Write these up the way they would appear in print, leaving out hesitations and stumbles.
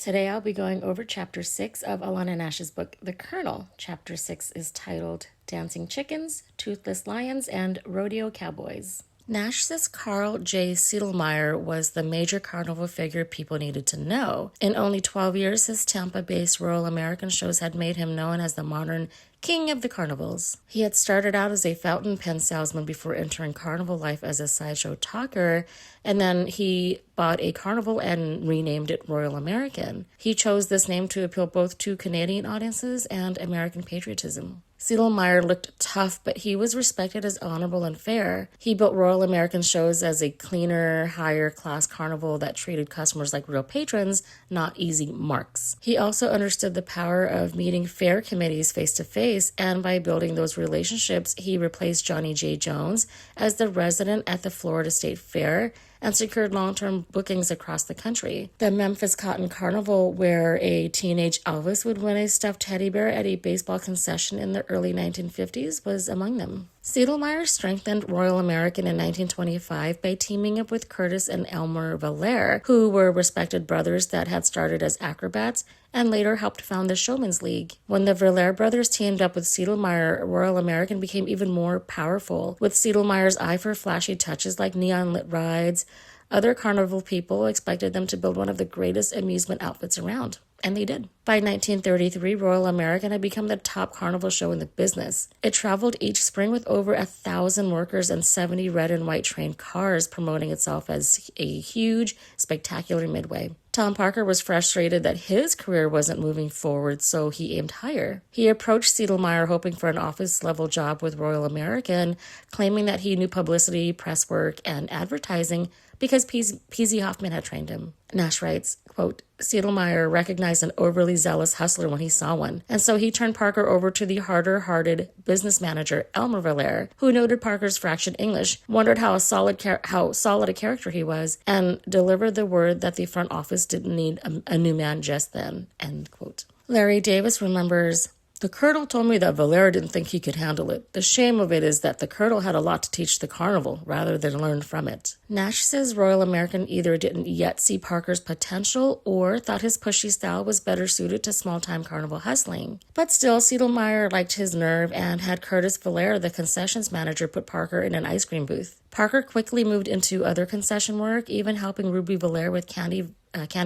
Today I'll be going over Chapter 6 of Alanna Nash's book, The Colonel. Chapter 6 is titled Dancing Chickens, Toothless Lions, and Rodeo Cowboys. Nash says Carl J. Siedelmeyer was the major carnival figure people needed to know. In only 12 years, his Tampa-based Royal American shows had made him known as the modern king of the carnivals. He had started out as a fountain pen salesman before entering carnival life as a sideshow talker, and then he bought a carnival and renamed it Royal American. He chose this name to appeal both to Canadian audiences and American patriotism. Siedelmeyer looked tough, but he was respected as honorable and fair. He built Royal American shows as a cleaner, higher-class carnival that treated customers like real patrons, not easy marks. He also understood the power of meeting fair committees face-to-face, and by building those relationships, he replaced Johnny J. Jones as the resident at the Florida State Fair and secured long-term bookings across the country. The Memphis Cotton Carnival, where a teenage Elvis would win a stuffed teddy bear at a baseball concession in the early 1950s, was among them. Siedelmeyer strengthened Royal American in 1925 by teaming up with Curtis and Elmer Valere, who were respected brothers that had started as acrobats and later helped found the Showman's League. When the Valere brothers teamed up with Siedelmeyer, Royal American became even more powerful. With Siedelmeyer's eye for flashy touches like neon-lit rides, other carnival people expected them to build one of the greatest amusement outfits around. And they did. By 1933, Royal American had become the top carnival show in the business. It traveled each spring with over 1,000 workers and 70 red and white trained cars, promoting itself as a huge, spectacular midway. Tom Parker was frustrated that his career wasn't moving forward, so he aimed higher. He approached Siedelmeyer hoping for an office-level job with Royal American, claiming that he knew publicity, press work, and advertising because P.Z. Hoffman had trained him. Nash writes, quote, Siedelmeyer recognized an overly zealous hustler when he saw one, and so he turned Parker over to the harder-hearted business manager, Elmer Valere, who noted Parker's fractured English, wondered how solid a character he was, and delivered the word that the front office didn't need a new man just then, end quote. Larry Davis remembers, the Colonel told me that Valera didn't think he could handle it. The shame of it is that the Colonel had a lot to teach the carnival rather than learn from it. Nash says Royal American either didn't yet see Parker's potential or thought his pushy style was better suited to small-time carnival hustling. But still, Siedelmeyer liked his nerve and had Curtis Valera, the concessions manager, put Parker in an ice cream booth. Parker quickly moved into other concession work, even helping Ruby Valera with candy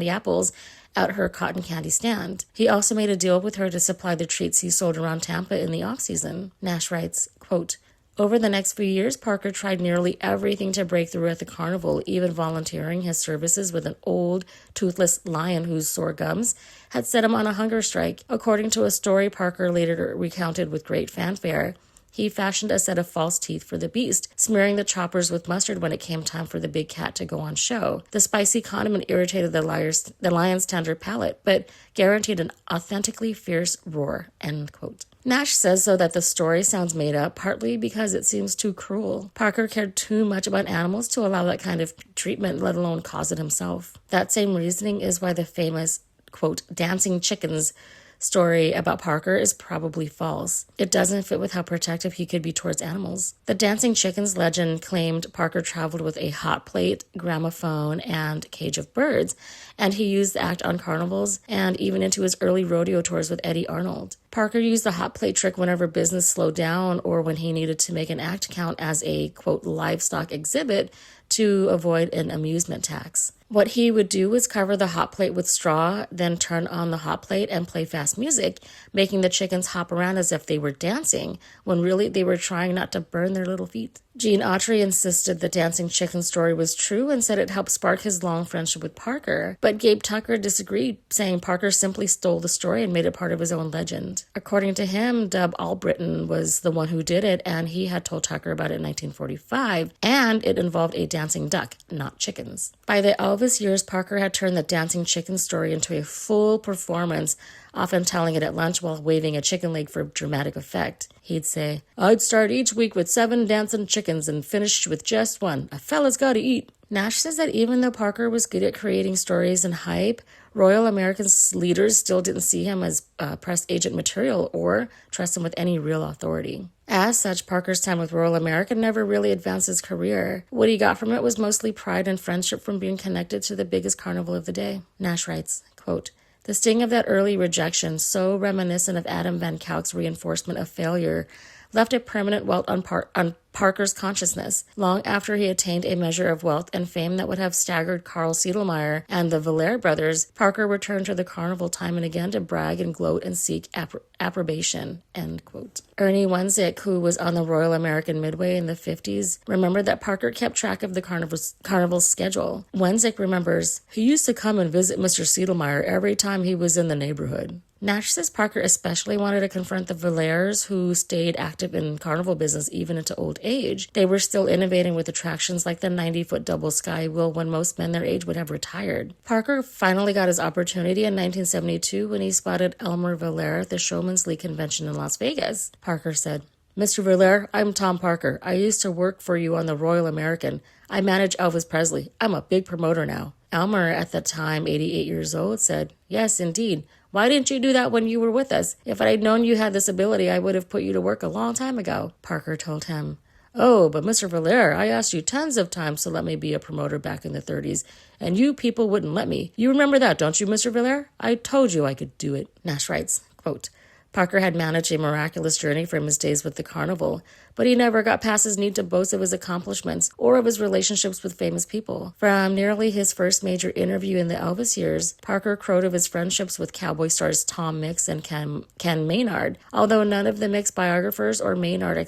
apples at her cotton candy stand. He also made a deal with her to supply the treats he sold around Tampa in the off-season. Nash writes, quote, over the next few years, Parker tried nearly everything to break through at the carnival, even volunteering his services with an old, toothless lion whose sore gums had set him on a hunger strike. According to a story Parker later recounted with great fanfare, he fashioned a set of false teeth for the beast, smearing the choppers with mustard when it came time for the big cat to go on show. The spicy condiment irritated the lion's tender palate, but guaranteed an authentically fierce roar, end quote. Nash says so that the story sounds made up, partly because it seems too cruel. Parker cared too much about animals to allow that kind of treatment, let alone cause it himself. That same reasoning is why the famous, quote, dancing chickens story about Parker is probably false. It doesn't fit with how protective he could be towards animals. The dancing chickens legend claimed Parker traveled with a hot plate, gramophone, and cage of birds, and he used the act on carnivals and even into his early rodeo tours with Eddie Arnold. Parker used the hot plate trick whenever business slowed down or when he needed to make an act count as a, quote, livestock exhibit to avoid an amusement tax. What he would do was cover the hot plate with straw, then turn on the hot plate and play fast music, making the chickens hop around as if they were dancing, when really they were trying not to burn their little feet. Gene Autry insisted the dancing chicken story was true and said it helped spark his long friendship with Parker. But Gabe Tucker disagreed, saying Parker simply stole the story and made it part of his own legend. According to him, Dub Albritton was the one who did it, and he had told Tucker about it in 1945, and it involved a dancing duck, not chickens. By the Elvis years, Parker had turned the dancing chicken story into a full performance, often telling it at lunch while waving a chicken leg for dramatic effect. He'd say, I'd start each week with 7 dancing chickens and finish with just 1. A fella's gotta eat. Nash says that even though Parker was good at creating stories and hype, Royal American's leaders still didn't see him as press agent material or trust him with any real authority. As such, Parker's time with Royal American never really advanced his career. What he got from it was mostly pride and friendship from being connected to the biggest carnival of the day. Nash writes, quote, The sting of that early rejection, so reminiscent of Adam Van Kalk's reinforcement of failure, left a permanent welt on Parker's consciousness. Long after he attained a measure of wealth and fame that would have staggered Carl Siedelmeyer and the Valère brothers, Parker returned to the carnival time and again to brag and gloat and seek approbation. End quote. Ernie Wenzik, who was on the Royal American Midway in the 50s, remembered that Parker kept track of the carnival's schedule. Wenzik remembers, "He used to come and visit Mr. Siedelmeyer every time he was in the neighborhood." Nash says Parker especially wanted to confront the Valères, who stayed active in carnival business even into old age. They were still innovating with attractions like the 90-foot double sky wheel when most men their age would have retired. Parker finally got his opportunity in 1972 when he spotted Elmer Valère at the Showman's League convention in Las Vegas. Parker said, "Mr. Valère, I'm Tom Parker. I used to work for you on the Royal American. I manage Elvis Presley. I'm a big promoter now." Elmer, at the time 88 years old, said, "Yes, indeed. Why didn't you do that when you were with us? If I'd known you had this ability, I would have put you to work a long time ago." Parker told him, "Oh, but Mr. Valère, I asked you tons of times to let me be a promoter back in the 30s, and you people wouldn't let me. You remember that, don't you, Mr. Valère? I told you I could do it." Nash writes, quote, Parker had managed a miraculous journey from his days with the carnival, but he never got past his need to boast of his accomplishments or of his relationships with famous people. From nearly his first major interview in the Elvis years, Parker crowed of his friendships with Cowboy stars Tom Mix and Ken Maynard, although none of the Mix biographers or Maynard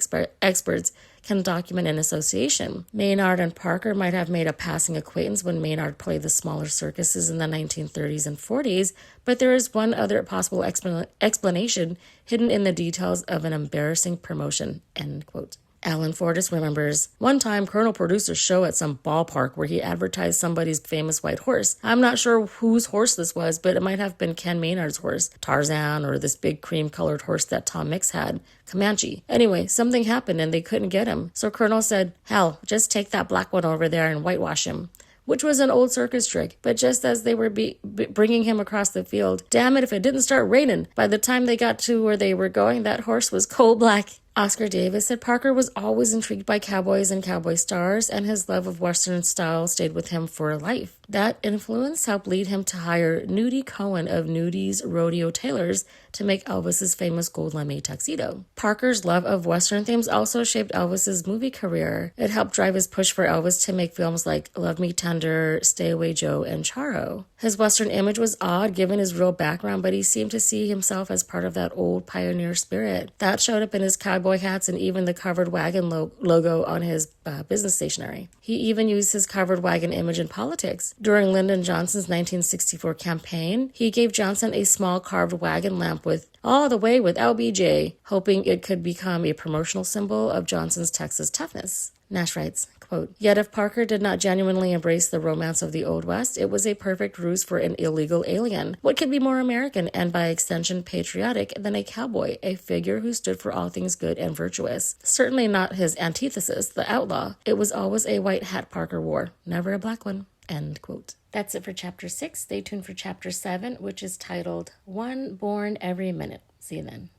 experts can document an association. Maynard and Parker might have made a passing acquaintance when Maynard played the smaller circuses in the 1930s and 40s, but there is one other possible explanation hidden in the details of an embarrassing promotion, end quote. Alan Fortis remembers, "One time Colonel produced a show at some ballpark where he advertised somebody's famous white horse. I'm not sure whose horse this was, but it might have been Ken Maynard's horse, Tarzan, or this big cream-colored horse that Tom Mix had, Comanche. Anyway, something happened and they couldn't get him. So Colonel said, 'Hell, just take that black one over there and whitewash him,' which was an old circus trick. But just as they were bringing him across the field, damn it if it didn't start raining. By the time they got to where they were going, that horse was coal black." Oscar Davis said Parker was always intrigued by cowboys and cowboy stars, and his love of Western style stayed with him for life. That influence helped lead him to hire Nudie Cohen of Nudie's Rodeo Tailors to make Elvis's famous gold lame tuxedo. Parker's love of Western themes also shaped Elvis's movie career. It helped drive his push for Elvis to make films like Love Me Tender, Stay Away Joe, and Charo. His Western image was odd given his real background, but he seemed to see himself as part of that old pioneer spirit. That showed up in his cowboy hats and even the covered wagon logo on his business stationery. He even used his covered wagon image in politics. During Lyndon Johnson's 1964 campaign, he gave Johnson a small carved wagon lamp with "All the way with LBJ," hoping it could become a promotional symbol of Johnson's Texas toughness. Nash writes, quote, "Yet if Parker did not genuinely embrace the romance of the Old West, it was a perfect ruse for an illegal alien. What could be more American, and by extension patriotic, than a cowboy, a figure who stood for all things good and virtuous? Certainly not his antithesis, the outlaw. It was always a white hat Parker wore, never a black one." End quote. That's it for Chapter 6. Stay tuned for Chapter 7, which is titled One Born Every Minute. See you then.